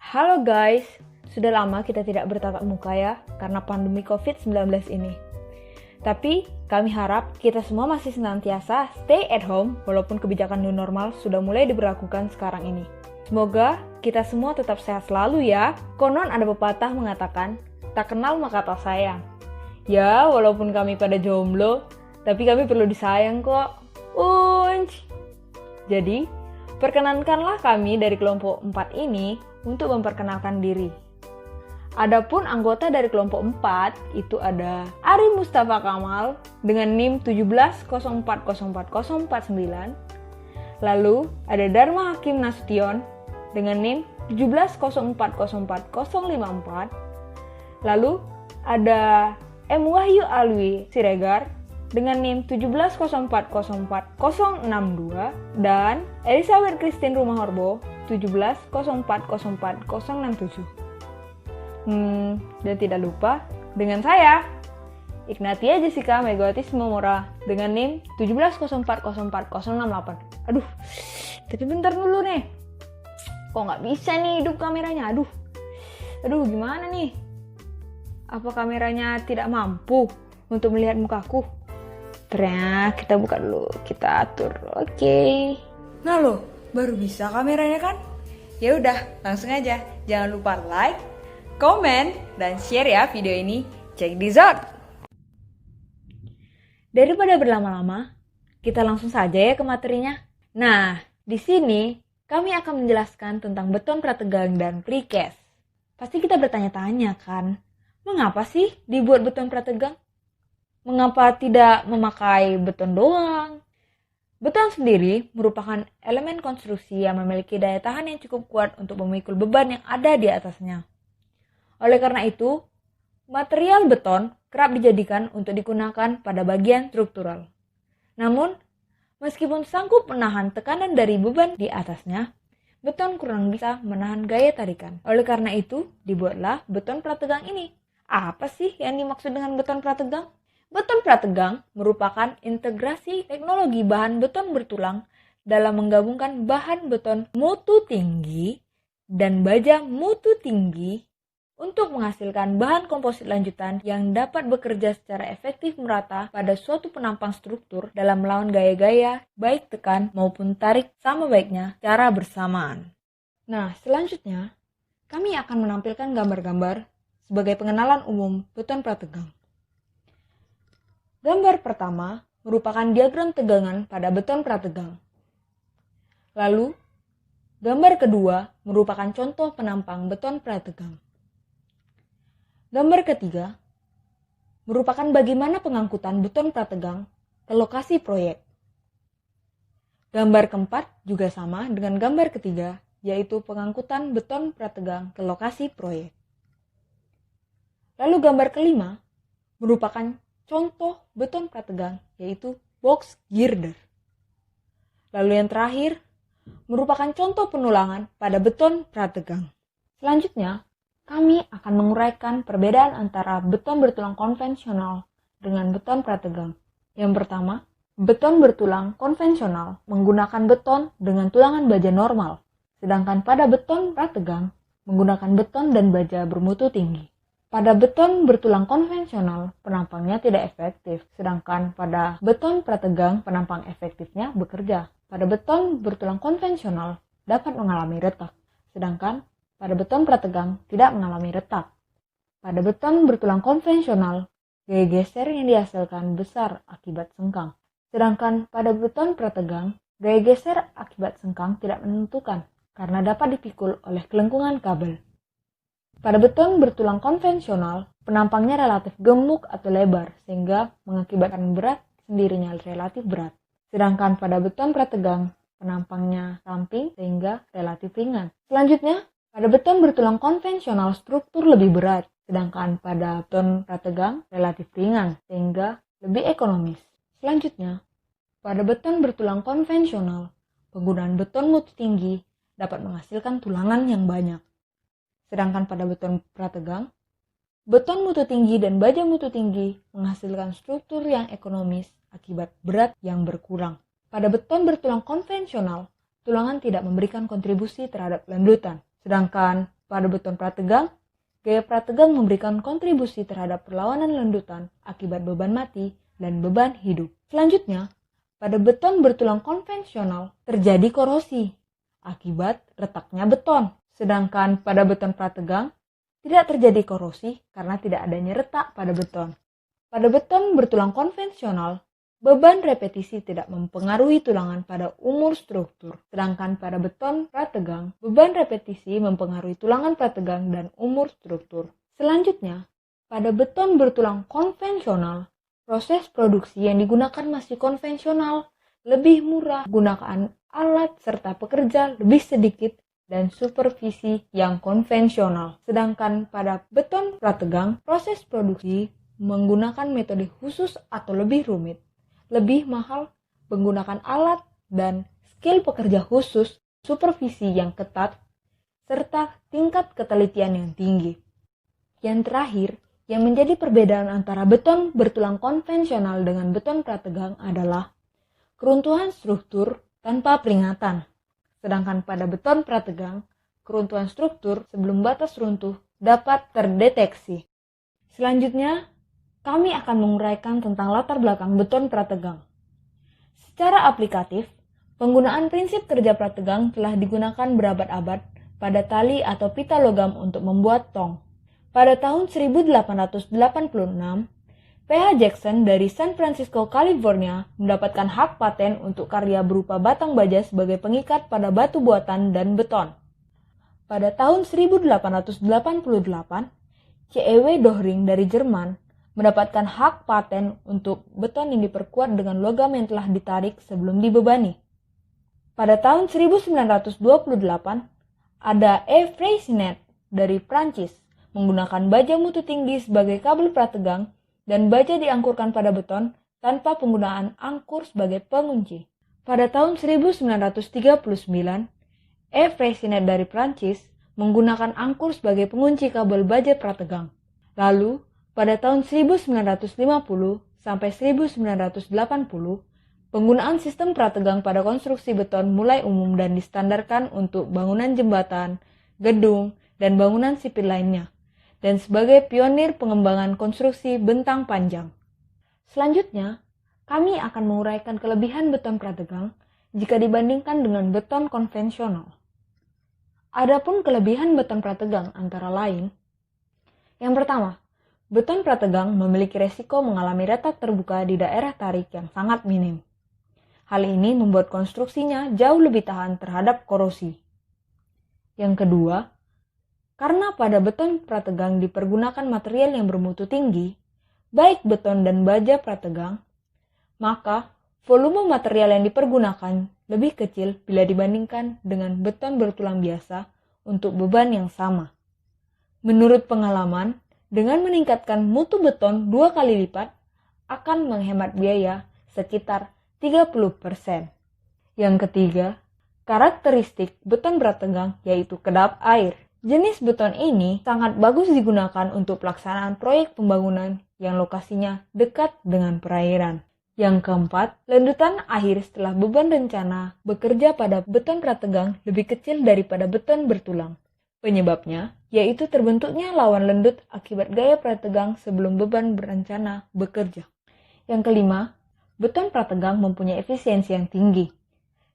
Halo guys, sudah lama kita tidak bertatap muka ya, karena pandemi COVID-19 ini. Tapi kami harap kita semua masih senantiasa stay at home walaupun kebijakan new normal sudah mulai diberlakukan sekarang ini. Semoga kita semua tetap sehat selalu ya. Konon ada pepatah mengatakan, tak kenal maka tak sayang. Ya, walaupun kami pada jomblo, tapi kami perlu disayang kok. Unch. Jadi, perkenankanlah kami dari kelompok 4 ini untuk memperkenalkan diri. Adapun anggota dari kelompok 4 itu ada Ari Mustafa Kamal dengan NIM 1704040049. Lalu ada Dharma Hakim Nasution dengan NIM 1704040054. Lalu ada M. Wahyu Alwi Siregar dengan NIM 1704040062 dan Elizabeth Christine Rumahorbo 1704040067. Dan tidak lupa dengan saya, Ignatia Jessica Megawati Simomora dengan NIM 1704040068. Aduh, tapi bentar dulu nih. Kok nggak bisa nih hidup kameranya? Aduh, gimana nih? Apa kameranya tidak mampu untuk melihat mukaku? Ternyata kita buka dulu, kita atur. Oke. Nah loh, baru bisa kameranya kan? Ya udah, langsung aja. Jangan lupa like, komen, dan share ya video ini. Check this out. Daripada berlama-lama, kita langsung saja ya ke materinya. Nah, di sini kami akan menjelaskan tentang beton prategang dan precast. Pasti kita bertanya-tanya kan, mengapa sih dibuat beton prategang? Mengapa tidak memakai beton doang? Beton sendiri merupakan elemen konstruksi yang memiliki daya tahan yang cukup kuat untuk memikul beban yang ada di atasnya. Oleh karena itu, material beton kerap dijadikan untuk digunakan pada bagian struktural. Namun, meskipun sanggup menahan tekanan dari beban di atasnya, beton kurang bisa menahan gaya tarikan. Oleh karena itu, dibuatlah beton prategang ini. Apa sih yang dimaksud dengan beton prategang? Beton prategang merupakan integrasi teknologi bahan beton bertulang dalam menggabungkan bahan beton mutu tinggi dan baja mutu tinggi untuk menghasilkan bahan komposit lanjutan yang dapat bekerja secara efektif merata pada suatu penampang struktur dalam melawan gaya-gaya baik tekan maupun tarik sama baiknya secara bersamaan. Nah, selanjutnya kami akan menampilkan gambar-gambar sebagai pengenalan umum beton prategang. Gambar pertama merupakan diagram tegangan pada beton prategang. Lalu, gambar kedua merupakan contoh penampang beton prategang. Gambar ketiga merupakan bagaimana pengangkutan beton prategang ke lokasi proyek. Gambar keempat juga sama dengan gambar ketiga, yaitu pengangkutan beton prategang ke lokasi proyek. Lalu gambar kelima merupakan contoh beton prategang, yaitu box girder. Lalu yang terakhir merupakan contoh penulangan pada beton prategang. Selanjutnya, kami akan menguraikan perbedaan antara beton bertulang konvensional dengan beton prategang. Yang pertama, beton bertulang konvensional menggunakan beton dengan tulangan baja normal, sedangkan pada beton prategang menggunakan beton dan baja bermutu tinggi. Pada beton bertulang konvensional, penampangnya tidak efektif, sedangkan pada beton prategang, penampang efektifnya bekerja. Pada beton bertulang konvensional dapat mengalami retak, sedangkan pada beton prategang tidak mengalami retak. Pada beton bertulang konvensional, gaya geser yang dihasilkan besar akibat sengkang, sedangkan pada beton prategang, gaya geser akibat sengkang tidak menentukan karena dapat dipikul oleh kelengkungan kabel. Pada beton bertulang konvensional, penampangnya relatif gemuk atau lebar sehingga mengakibatkan berat sendirinya relatif berat. Sedangkan pada beton prategang, penampangnya ramping sehingga relatif ringan. Selanjutnya, pada beton bertulang konvensional struktur lebih berat, sedangkan pada beton prategang relatif ringan sehingga lebih ekonomis. Selanjutnya, pada beton bertulang konvensional, penggunaan beton mutu tinggi dapat menghasilkan tulangan yang banyak. Sedangkan pada beton prategang, beton mutu tinggi dan baja mutu tinggi menghasilkan struktur yang ekonomis akibat berat yang berkurang. Pada beton bertulang konvensional, tulangan tidak memberikan kontribusi terhadap landutan. Sedangkan pada beton prategang, gaya prategang memberikan kontribusi terhadap perlawanan lendutan akibat beban mati dan beban hidup. Selanjutnya, pada beton bertulang konvensional terjadi korosi akibat retaknya beton. Sedangkan pada beton prategang tidak terjadi korosi karena tidak adanya retak pada beton. Pada beton bertulang konvensional, beban repetisi tidak mempengaruhi tulangan pada umur struktur. Sedangkan pada beton prategang, beban repetisi mempengaruhi tulangan prategang dan umur struktur. Selanjutnya, pada beton bertulang konvensional, proses produksi yang digunakan masih konvensional, lebih murah, gunakan alat serta pekerja lebih sedikit, dan supervisi yang konvensional. Sedangkan pada beton prategang, proses produksi menggunakan metode khusus atau lebih rumit, lebih mahal, menggunakan alat dan skill pekerja khusus, supervisi yang ketat, serta tingkat ketelitian yang tinggi. Yang terakhir, yang menjadi perbedaan antara beton bertulang konvensional dengan beton prategang adalah keruntuhan struktur tanpa peringatan. Sedangkan pada beton prategang, keruntuhan struktur sebelum batas runtuh dapat terdeteksi. Selanjutnya, kami akan menguraikan tentang latar belakang beton prategang. Secara aplikatif, penggunaan prinsip kerja prategang telah digunakan berabad-abad pada tali atau pita logam untuk membuat tong. Pada tahun 1886, P.H. Jackson dari San Francisco, California mendapatkan hak paten untuk karya berupa batang baja sebagai pengikat pada batu buatan dan beton. Pada tahun 1888, C.E.W. Dohring dari Jerman mendapatkan hak paten untuk beton yang diperkuat dengan logam yang telah ditarik sebelum dibebani. Pada tahun 1928, ada E. Freycinet dari Prancis menggunakan baja mutu tinggi sebagai kabel prategang dan baja diangkurkan pada beton tanpa penggunaan angkur sebagai pengunci. Pada tahun 1939, E. Freycinet dari Prancis menggunakan angkur sebagai pengunci kabel baja prategang. Lalu, pada tahun 1950 sampai 1980, penggunaan sistem prategang pada konstruksi beton mulai umum dan distandarkan untuk bangunan jembatan, gedung, dan bangunan sipil lainnya, dan sebagai pionir pengembangan konstruksi bentang panjang. Selanjutnya, kami akan menguraikan kelebihan beton prategang jika dibandingkan dengan beton konvensional. Adapun kelebihan beton prategang antara lain, yang pertama, beton prategang memiliki resiko mengalami retak terbuka di daerah tarik yang sangat minim. Hal ini membuat konstruksinya jauh lebih tahan terhadap korosi. Yang kedua, karena pada beton prategang dipergunakan material yang bermutu tinggi, baik beton dan baja prategang, maka volume material yang dipergunakan lebih kecil bila dibandingkan dengan beton bertulang biasa untuk beban yang sama. Menurut pengalaman, dengan meningkatkan mutu beton 2 kali lipat, akan menghemat biaya sekitar 30%. Yang ketiga, karakteristik beton prategang yaitu kedap air. Jenis beton ini sangat bagus digunakan untuk pelaksanaan proyek pembangunan yang lokasinya dekat dengan perairan. Yang keempat, lendutan akhir setelah beban rencana bekerja pada beton prategang lebih kecil daripada beton bertulang. Penyebabnya yaitu terbentuknya lawan lendut akibat gaya prategang sebelum beban berencana bekerja. Yang kelima, beton prategang mempunyai efisiensi yang tinggi.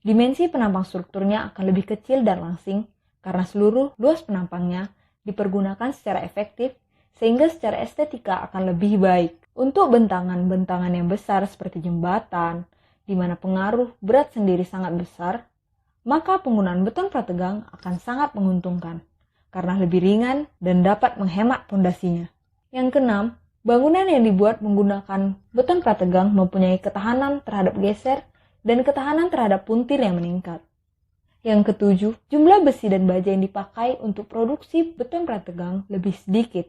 Dimensi penampang strukturnya akan lebih kecil dan langsing karena seluruh luas penampangnya dipergunakan secara efektif sehingga secara estetika akan lebih baik. Untuk bentangan-bentangan yang besar seperti jembatan, di mana pengaruh berat sendiri sangat besar, maka penggunaan beton prategang akan sangat menguntungkan karena lebih ringan dan dapat menghemat pondasinya. Yang keenam, bangunan yang dibuat menggunakan beton prategang mempunyai ketahanan terhadap geser dan ketahanan terhadap puntir yang meningkat. Yang ketujuh, jumlah besi dan baja yang dipakai untuk produksi beton prategang lebih sedikit.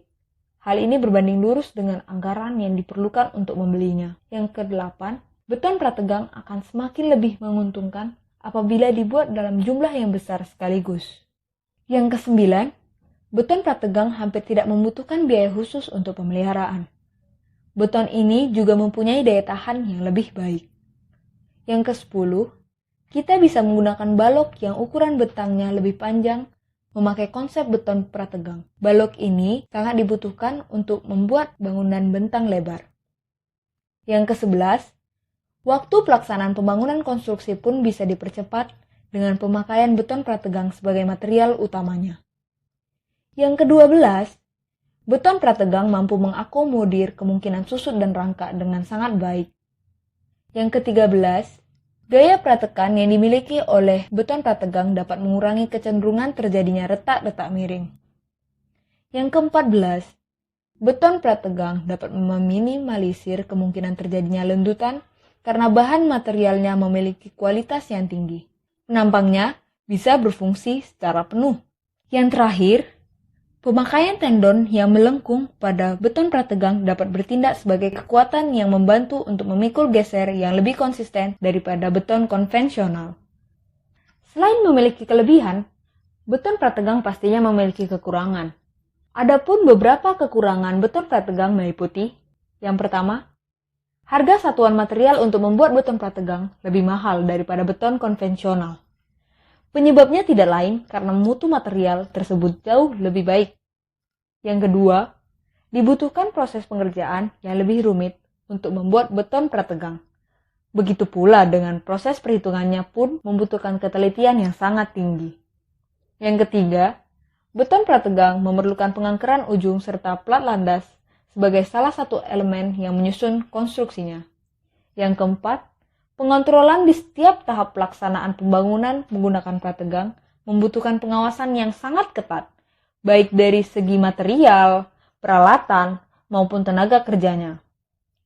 Hal ini berbanding lurus dengan anggaran yang diperlukan untuk membelinya. Yang kedelapan, beton prategang akan semakin lebih menguntungkan apabila dibuat dalam jumlah yang besar sekaligus. Yang kesembilan, beton prategang hampir tidak membutuhkan biaya khusus untuk pemeliharaan. Beton ini juga mempunyai daya tahan yang lebih baik. Yang kesepuluh, kita bisa menggunakan balok yang ukuran bentangnya lebih panjang memakai konsep beton prategang. Balok ini sangat dibutuhkan untuk membuat bangunan bentang lebar. Yang ke-11, waktu pelaksanaan pembangunan konstruksi pun bisa dipercepat dengan pemakaian beton prategang sebagai material utamanya. Yang ke-12, beton prategang mampu mengakomodir kemungkinan susut dan rangka dengan sangat baik. Yang ke-13, gaya pratekan yang dimiliki oleh beton prategang dapat mengurangi kecenderungan terjadinya retak-retak miring. Yang ke-14, beton prategang dapat meminimalisir kemungkinan terjadinya lendutan karena bahan materialnya memiliki kualitas yang tinggi. Penampangnya bisa berfungsi secara penuh. Yang terakhir, pemakaian tendon yang melengkung pada beton prategang dapat bertindak sebagai kekuatan yang membantu untuk memikul geser yang lebih konsisten daripada beton konvensional. Selain memiliki kelebihan, beton prategang pastinya memiliki kekurangan. Adapun beberapa kekurangan beton prategang meliputi: yang pertama, harga satuan material untuk membuat beton prategang lebih mahal daripada beton konvensional. Penyebabnya tidak lain karena mutu material tersebut jauh lebih baik. Yang kedua, dibutuhkan proses pengerjaan yang lebih rumit untuk membuat beton prategang. Begitu pula dengan proses perhitungannya pun membutuhkan ketelitian yang sangat tinggi. Yang ketiga, beton prategang memerlukan pengangkeran ujung serta plat landas sebagai salah satu elemen yang menyusun konstruksinya. Yang keempat, pengontrolan di setiap tahap pelaksanaan pembangunan menggunakan prategang membutuhkan pengawasan yang sangat ketat, baik dari segi material, peralatan, maupun tenaga kerjanya.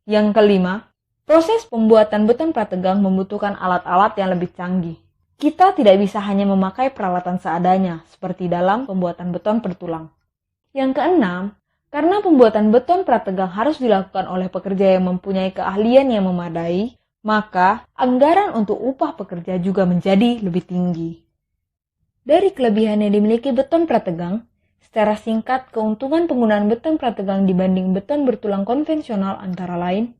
Yang kelima, proses pembuatan beton prategang membutuhkan alat-alat yang lebih canggih. Kita tidak bisa hanya memakai peralatan seadanya, seperti dalam pembuatan beton bertulang. Yang keenam, karena pembuatan beton prategang harus dilakukan oleh pekerja yang mempunyai keahlian yang memadai, maka anggaran untuk upah pekerja juga menjadi lebih tinggi. Dari kelebihan yang dimiliki beton prategang, secara singkat keuntungan penggunaan beton prategang dibanding beton bertulang konvensional antara lain: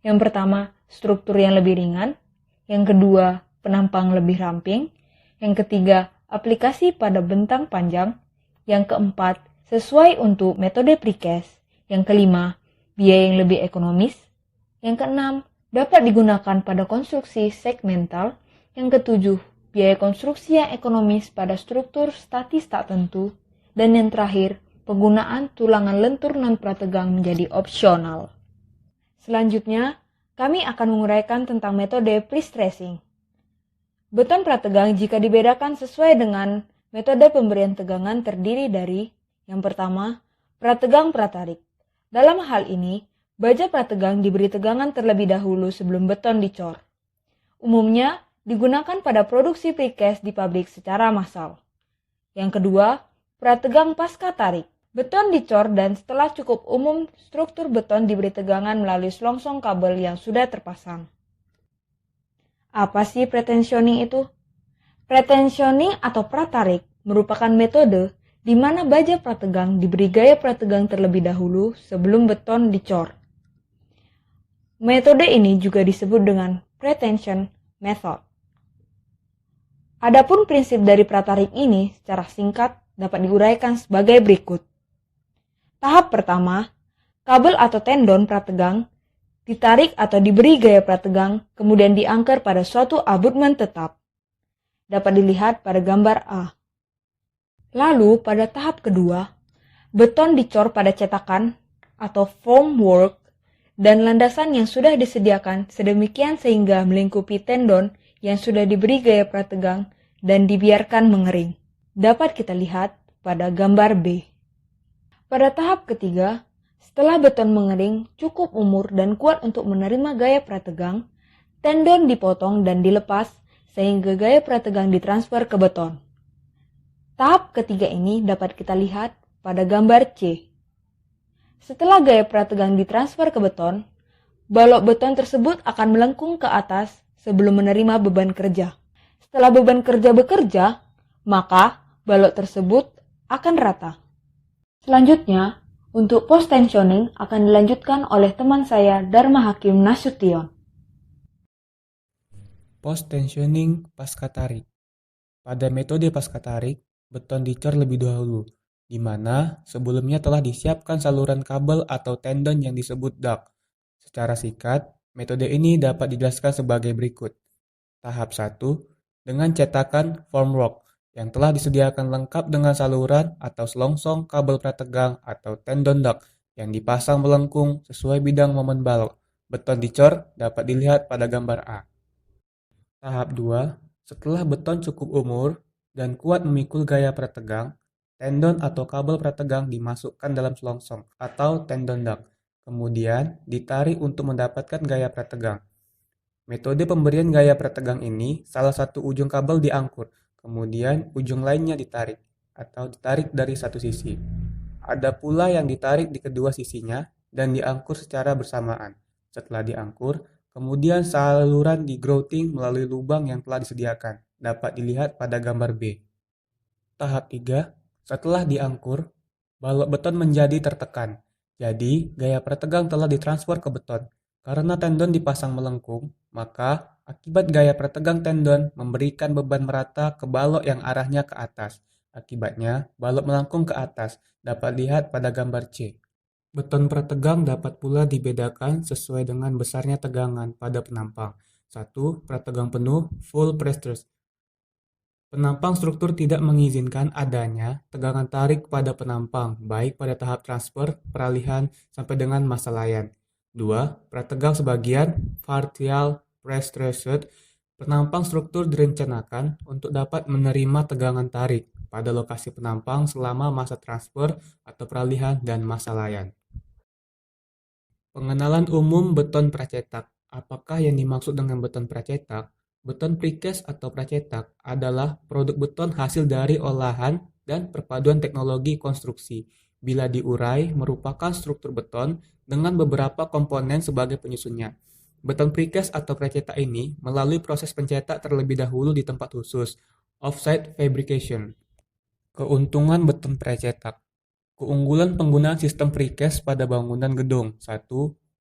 yang pertama, struktur yang lebih ringan; yang kedua, penampang lebih ramping; yang ketiga, aplikasi pada bentang panjang; yang keempat, sesuai untuk metode precast; yang kelima, biaya yang lebih ekonomis; yang keenam, dapat digunakan pada konstruksi segmental; yang ketujuh, biaya konstruksi yang ekonomis pada struktur statis tak tentu; dan yang terakhir, penggunaan tulangan lentur non-prategang menjadi opsional. Selanjutnya, kami akan menguraikan tentang metode pre-stressing. Beton prategang jika dibedakan sesuai dengan metode pemberian tegangan terdiri dari: yang pertama, prategang pratarik. Dalam hal ini, baja prategang diberi tegangan terlebih dahulu sebelum beton dicor. Umumnya digunakan pada produksi precast di pabrik secara massal. Yang kedua, prategang pasca tarik. Beton dicor dan setelah cukup umum struktur beton diberi tegangan melalui selongsong kabel yang sudah terpasang. Apa sih pretensioning itu? Pretensioning atau pratarik merupakan metode di mana baja prategang diberi gaya prategang terlebih dahulu sebelum beton dicor. Metode ini juga disebut dengan pretension method. Adapun prinsip dari pratarik ini secara singkat dapat diuraikan sebagai berikut. Tahap pertama, kabel atau tendon prategang ditarik atau diberi gaya prategang, kemudian diangker pada suatu abutmen tetap. Dapat dilihat pada gambar A. Lalu pada tahap kedua, beton dicor pada cetakan atau formwork dan landasan yang sudah disediakan sedemikian sehingga melingkupi tendon yang sudah diberi gaya prategang dan dibiarkan mengering. Dapat kita lihat pada gambar B. Pada tahap ketiga, setelah beton mengering cukup umur dan kuat untuk menerima gaya prategang, tendon dipotong dan dilepas sehingga gaya prategang ditransfer ke beton. Tahap ketiga ini dapat kita lihat pada gambar C. Setelah gaya prategang ditransfer ke beton, balok beton tersebut akan melengkung ke atas sebelum menerima beban kerja. Setelah beban kerja bekerja, maka balok tersebut akan rata. Selanjutnya, untuk post tensioning akan dilanjutkan oleh teman saya Dharma Hakim Nasution. Post tensioning pasca tarik. Pada metode pasca tarik, beton dicor lebih dahulu, di mana sebelumnya telah disiapkan saluran kabel atau tendon yang disebut duct. Secara singkat, metode ini dapat dijelaskan sebagai berikut. Tahap 1, dengan cetakan formwork yang telah disediakan lengkap dengan saluran atau selongsong kabel prategang atau tendon duct yang dipasang melengkung sesuai bidang momen balok. Beton dicor dapat dilihat pada gambar A. Tahap 2, setelah beton cukup umur dan kuat memikul gaya prategang, tendon atau kabel prategang dimasukkan dalam selongsong atau tendon duct, kemudian ditarik untuk mendapatkan gaya prategang. Metode pemberian gaya prategang ini, salah satu ujung kabel diangkur, kemudian ujung lainnya ditarik atau ditarik dari satu sisi. Ada pula yang ditarik di kedua sisinya dan diangkur secara bersamaan. Setelah diangkur, kemudian saluran di-grouting melalui lubang yang telah disediakan. Dapat dilihat pada gambar B. Tahap 3, setelah diangkur, balok beton menjadi tertekan. Jadi, gaya prategang telah ditransfer ke beton. Karena tendon dipasang melengkung, maka akibat gaya prategang tendon memberikan beban merata ke balok yang arahnya ke atas. Akibatnya, balok melengkung ke atas. Dapat lihat pada gambar C. Beton prategang dapat pula dibedakan sesuai dengan besarnya tegangan pada penampang. 1. Prategang penuh, full press. Penampang struktur tidak mengizinkan adanya tegangan tarik pada penampang, baik pada tahap transfer, peralihan, sampai dengan masa layan. 2. Prategang sebagian, partial press-stressed. Penampang struktur direncanakan untuk dapat menerima tegangan tarik pada lokasi penampang selama masa transfer atau peralihan dan masa layan. Pengenalan umum beton pracetak. Apakah yang dimaksud dengan beton pracetak? Beton precast atau pracetak adalah produk beton hasil dari olahan dan perpaduan teknologi konstruksi. Bila diurai, merupakan struktur beton dengan beberapa komponen sebagai penyusunnya. Beton precast atau pracetak ini melalui proses pencetak terlebih dahulu di tempat khusus, off-site fabrication. Keuntungan beton pracetak. Keunggulan penggunaan sistem precast pada bangunan gedung. 1.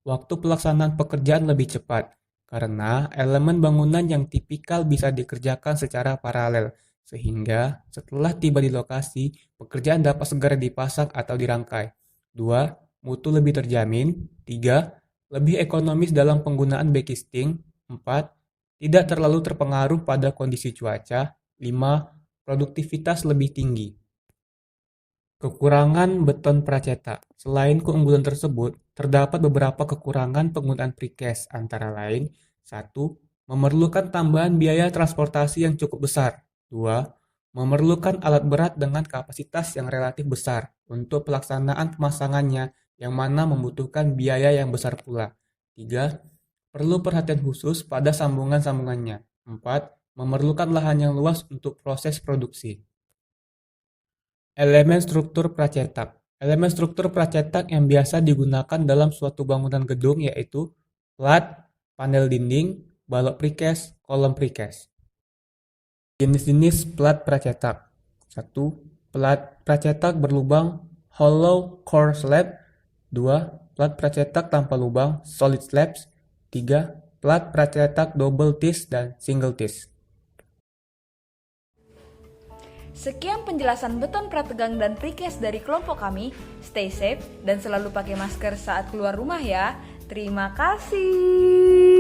Waktu pelaksanaan pekerjaan lebih cepat, karena elemen bangunan yang tipikal bisa dikerjakan secara paralel, sehingga setelah tiba di lokasi, pekerjaan dapat segera dipasang atau dirangkai. 2. Mutu lebih terjamin. 3. Lebih ekonomis dalam penggunaan backcasting. 4. Tidak terlalu terpengaruh pada kondisi cuaca. 5. Produktivitas lebih tinggi. Kekurangan beton pracetak. Selain keunggulan tersebut, terdapat beberapa kekurangan penggunaan precast, antara lain 1. Memerlukan tambahan biaya transportasi yang cukup besar. 2. Memerlukan alat berat dengan kapasitas yang relatif besar untuk pelaksanaan pemasangannya, yang mana membutuhkan biaya yang besar pula. 3. Perlu perhatian khusus pada sambungan-sambungannya. 4. Memerlukan lahan yang luas untuk proses produksi. Elemen struktur pracetak. Elemen struktur pracetak yang biasa digunakan dalam suatu bangunan gedung yaitu plat, panel dinding, balok precast, kolom precast. Jenis-jenis plat pracetak. 1. Plat pracetak berlubang hollow core slab. 2. Plat pracetak tanpa lubang solid slabs. 3. Plat pracetak double thick dan single thick. Sekian penjelasan beton prategang dan precast dari kelompok kami. Stay safe dan selalu pakai masker saat keluar rumah ya. Terima kasih.